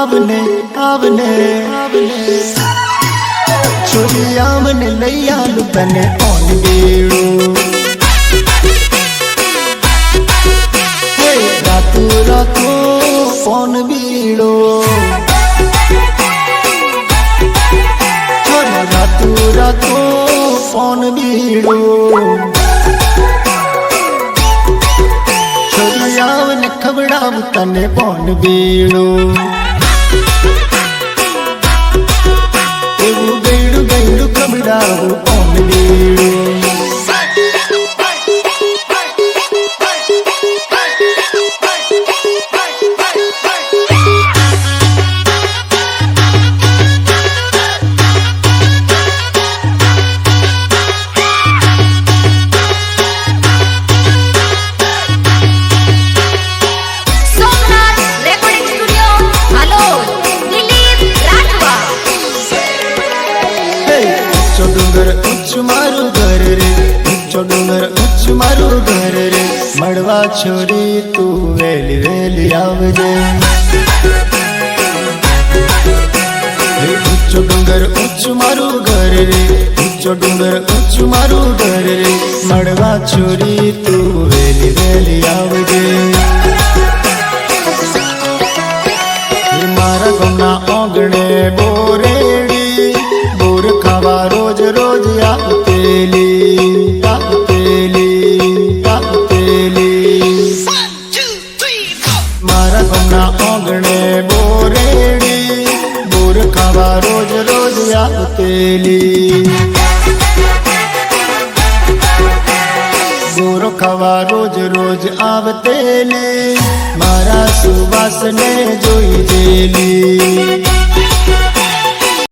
आवने आवने आवने छोरी आवने लैया तने ओन बेड़ो रातू रातू ओन बीड़ो छोरी रातू रातू ओन बीड़ो छोरी आवने खबड़ाव तने ओन बीड़ो गैडू गैडू खबड़ाव ओन बीड़ो डूंगर उच्च मारू घर रे उच्चो डूंगर उच्च मारू घर रे मड़वा छोरी तू वेली वेली आवजे उच्चो डूंगर उच्च मारू घर रे उच्चो डूंगर उच्च मारू घर रे मड़वा छोरी तू वेली वेली आवजे मारा गमना ओगणे बोरेड़ी बोर खावा रोज रोज आवतेली आवतेली आवतेली मारा गमना ओगणे बोरेड़ी बोर खावा रोज रोज आवतेली बोर खावा रोज रोज आवतेली मारा सुवास ने जोई जेली